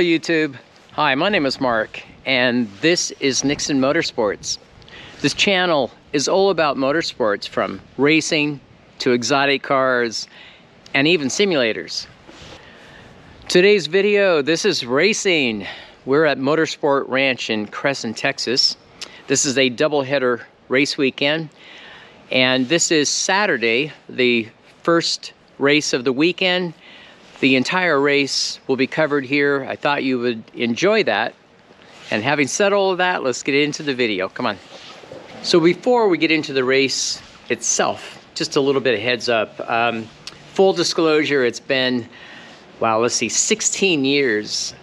YouTube. Hi, my name is Mark, and this is Nixon Motorsports. This channel is all about motorsports, from racing to exotic cars and even simulators. Today's video, this is racing. We're at Motorsport Ranch in Cresson, Texas. This is a doubleheader race weekend, and this is Saturday, the first race of the weekend. The entire race will be covered here. I thought you would enjoy that. And having said all of that, let's get into the video. Come on. So before we get into the race itself, just a little bit of heads up. Full disclosure, it's been, wow, let's see, 16 years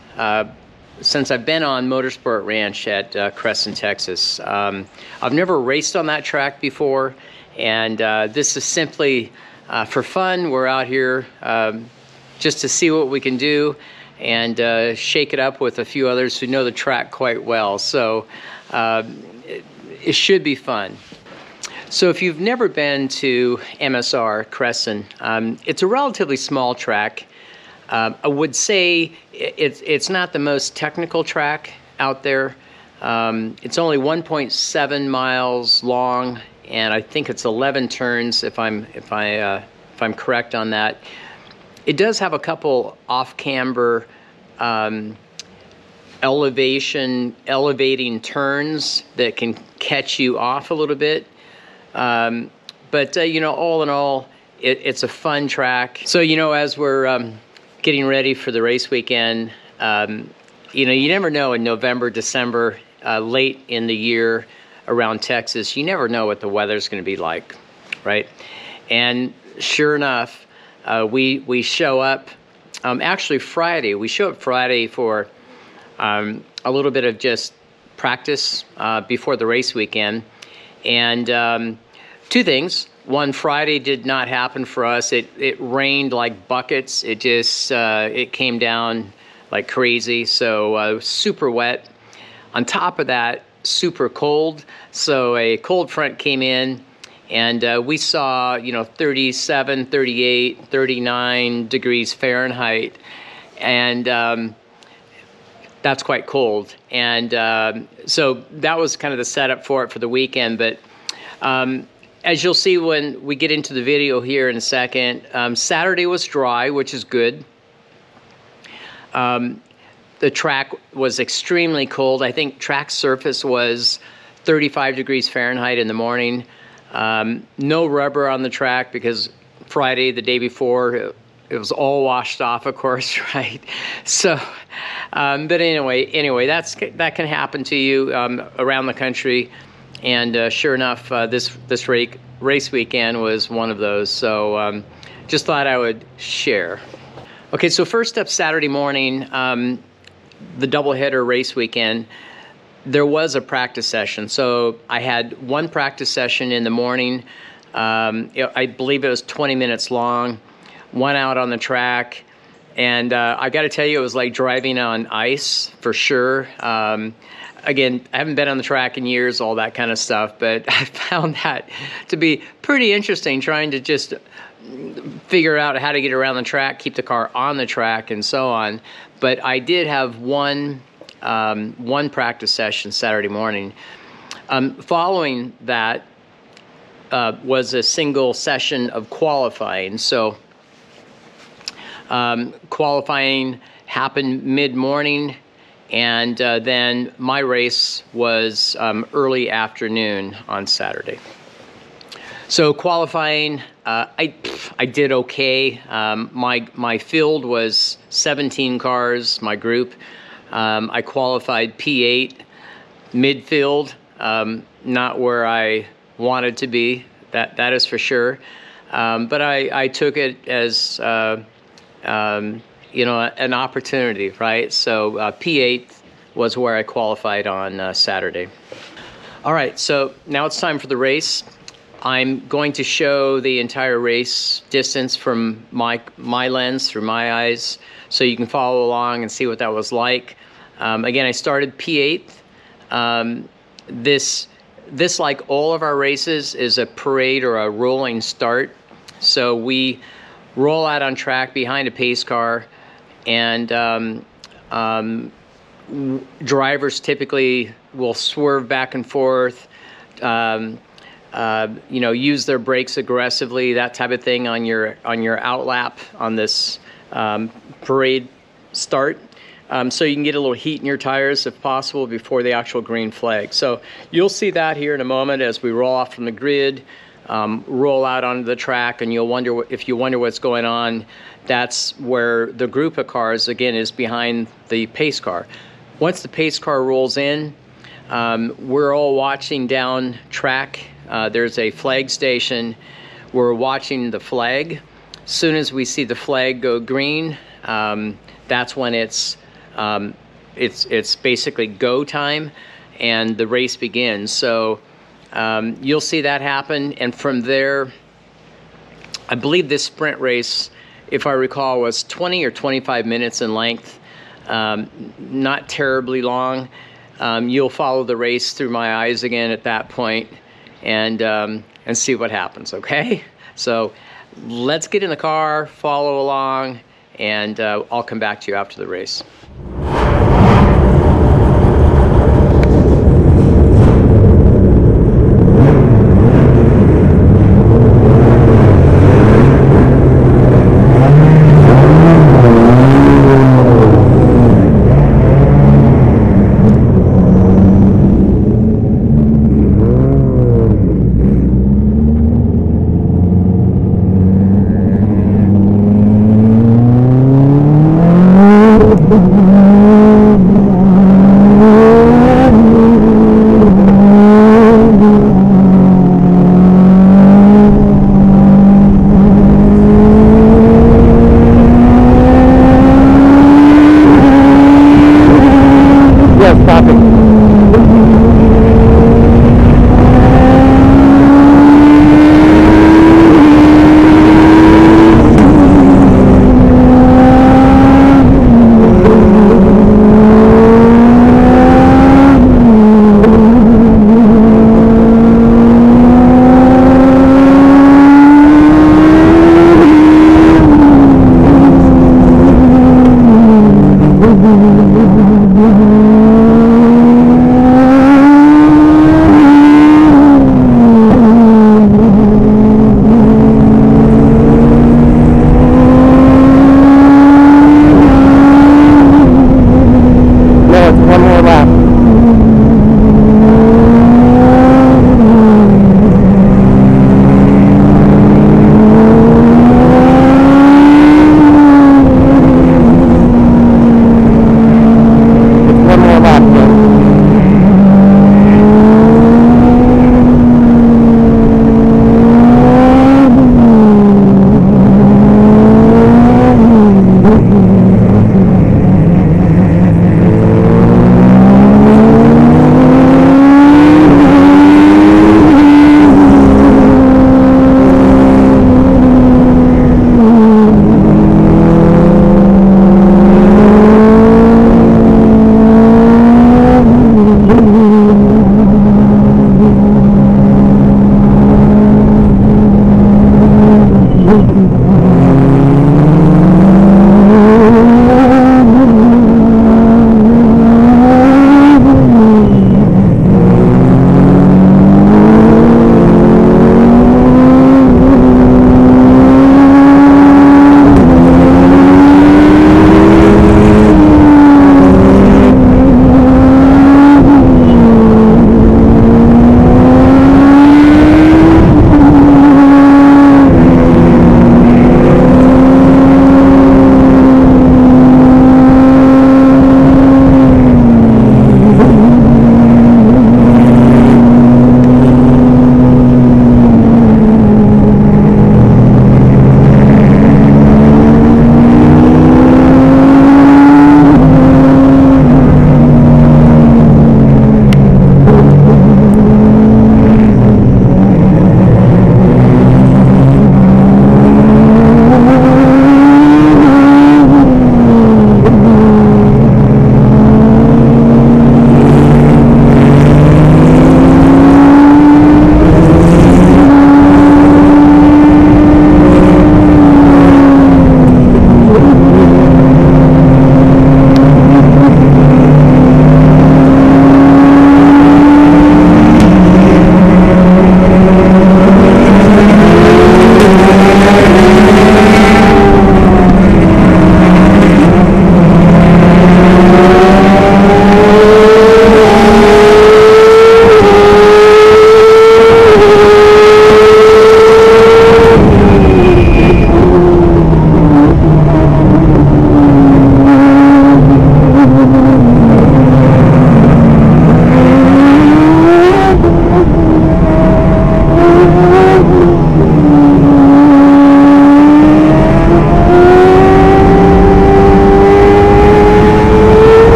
since I've been on Motorsport Ranch at Cresson, Texas. I've never raced on that track before, and this is simply for fun. We're out here just to see what we can do and shake it up with a few others who know the track quite well. So it should be fun. So if you've never been to MSR Cresson, it's a relatively small track. I would say it's not the most technical track out there. It's only 1.7 miles long, and I think it's 11 turns if I'm correct on that. It does have a couple off-camber elevating turns that can catch you off a little bit. But you know, all in all, it's a fun track. So, you know, as we're getting ready for the race weekend, you know, you never know in November, December, late in the year around Texas, you never know what the weather's going to be like, right? And sure enough, we show up, actually Friday. We show up Friday for a little bit of just practice before the race weekend. And two things. One, Friday did not happen for us. It rained like buckets. It just, it came down like crazy. So super wet. On top of that, super cold. So a cold front came in. And we saw, you know, 37, 38, 39 degrees Fahrenheit. And that's quite cold. And so that was kind of the setup for it for the weekend. But as you'll see when we get into the video here in a second, Saturday was dry, which is good. The track was extremely cold. I think track surface was 35 degrees Fahrenheit in the morning. No rubber on the track because Friday, the day before, it was all washed off, of course, right? So, but anyway, that can happen to you around the country, and sure enough, this race weekend was one of those. So, just thought I would share. Okay, so first up, Saturday morning, the doubleheader race weekend. There was a practice session. So I had one practice session in the morning. I believe it was 20 minutes long. Went out on the track, and I got to tell you, it was like driving on ice for sure. Again, I haven't been on the track in years, all that kind of stuff, but I found that to be pretty interesting, trying to just figure out how to get around the track, keep the car on the track, and so on. But I did have one practice session Saturday morning. Following that was a single session of qualifying. So qualifying happened mid-morning, and then my race was early afternoon on Saturday. So qualifying, I did okay. My field was 17 cars, my group. I qualified P8 midfield, not where I wanted to be, that is for sure. But I took it as, you know, an opportunity, right? So P8 was where I qualified on Saturday. All right, so now it's time for the race. I'm going to show the entire race distance from my lens, through my eyes, so you can follow along and see what that was like. Again, I started P8. This, like all of our races, is a parade or a rolling start. So we roll out on track behind a pace car, and Drivers typically will swerve back and forth, use their brakes aggressively, that type of thing on your outlap on this parade start. So you can get a little heat in your tires if possible before the actual green flag. So you'll see that here in a moment as we roll off from the grid, roll out onto the track, and you'll wonder if you wonder what's going on. That's where the group of cars again is behind the pace car. Once the pace car rolls in, we're all watching down track. There's a flag station. We're watching the flag. As soon as we see the flag go green, that's when it's basically go time, and the race begins. So you'll see that happen, and from there, I believe this sprint race, if I recall, was 20 or 25 minutes in length. Not terribly long. You'll follow the race through my eyes again at that point, and see what happens. Okay, so let's get in the car, follow along, and I'll come back to you after the race.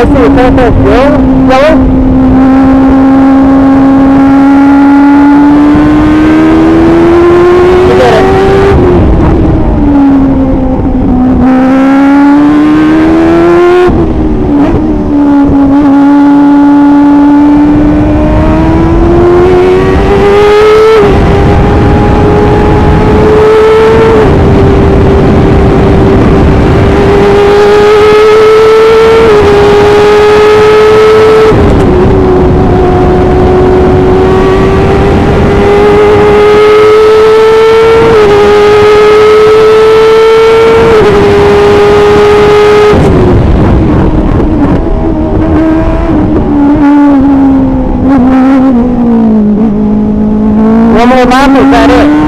I see the purple grill yellow. One more lap, is that it?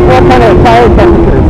What kind of tire temperatures?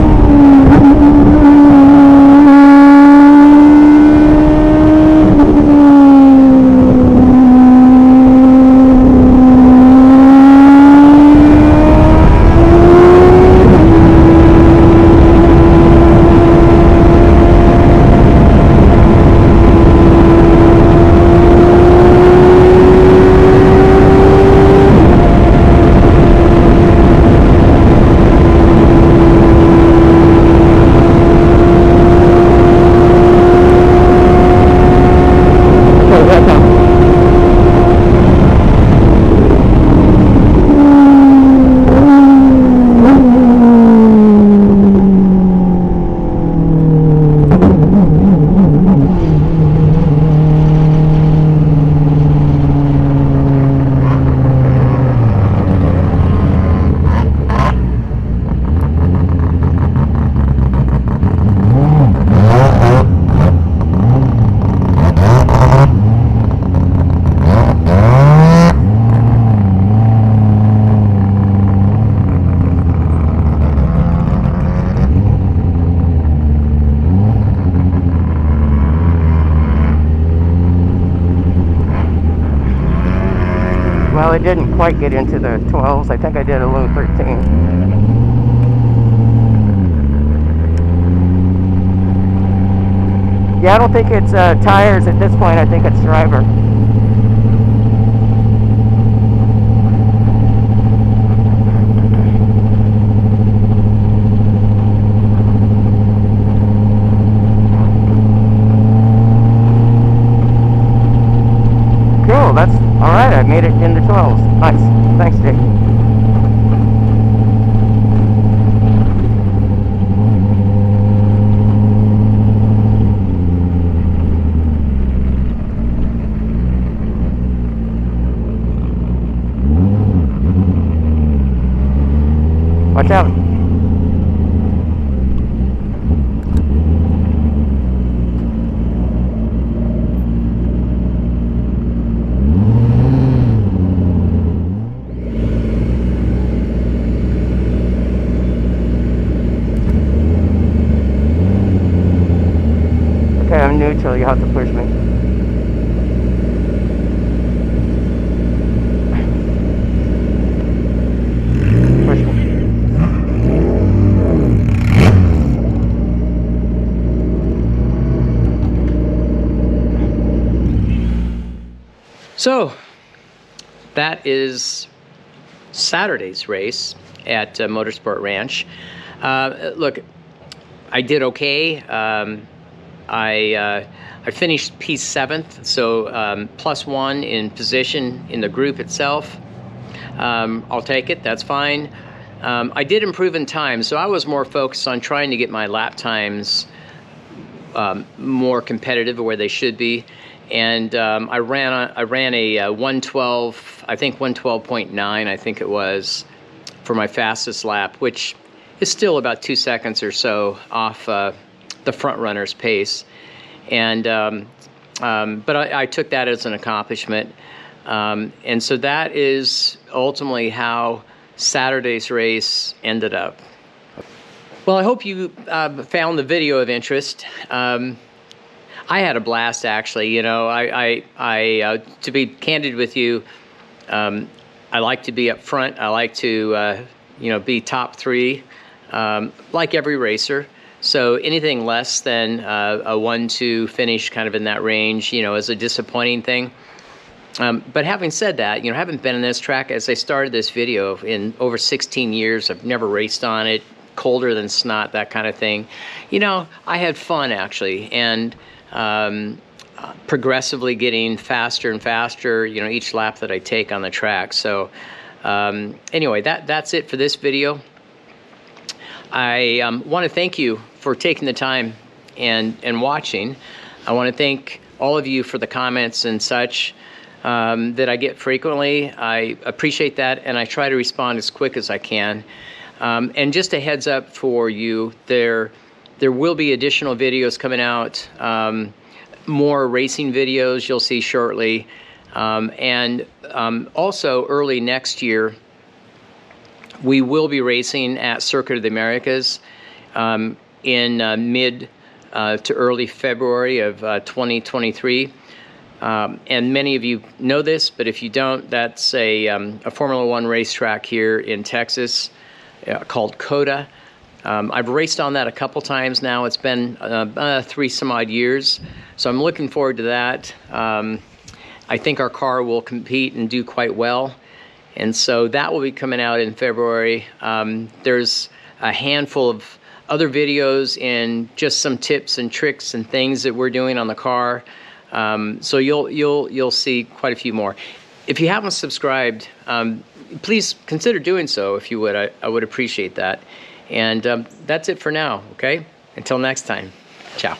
Well, it didn't quite get into the 12s. I think I did a low 13. Yeah, I don't think it's tires at this point. I think it's driver. Cool, that's all right. I made it in the 12s. Nice. Thanks, Dick. Watch out. Okay, I'm neutral. You have to push me. Push me. So that is Saturday's race at Motorsport Ranch. Look, I did okay. I finished P7th, so +1 in position in the group itself. I'll take it, that's fine. I did improve in time, so I was more focused on trying to get my lap times more competitive where they should be. And I ran a 112, I think 112.9, I think it was, for my fastest lap, which is still about 2 seconds or so off the front runner's pace. And but I took that as an accomplishment. And so that is ultimately how Saturday's race ended up. Well, I hope you found the video of interest. I had a blast, actually. You know, to be candid with you, I like to be up front. I like to, you know, be top 3, like every racer. So anything less than a 1-2 finish, kind of in that range, you know, is a disappointing thing. But having said that, you know, I haven't been in this track as I started this video in over 16 years. I've never raced on it, colder than snot, that kind of thing. You know, I had fun, actually, and progressively getting faster and faster, you know, each lap that I take on the track. So anyway, that's it for this video. I want to thank you for taking the time and watching. I want to thank all of you for the comments and such that I get frequently. I appreciate that, and I try to respond as quick as I can. And just a heads up for you, there will be additional videos coming out, more racing videos you'll see shortly, and also early next year we will be racing at Circuit of the Americas in mid to early February of 2023. And many of you know this, but if you don't, that's a Formula One racetrack here in Texas called COTA. I've raced on that a couple times now. It's been 3 some odd years, so I'm looking forward to that. I think our car will compete and do quite well, and so that will be coming out in February. There's a handful of other videos and just some tips and tricks and things that we're doing on the car. So you'll see quite a few more. If you haven't subscribed, please consider doing so if you would. I would appreciate that. And that's it for now, okay? Until next time, ciao.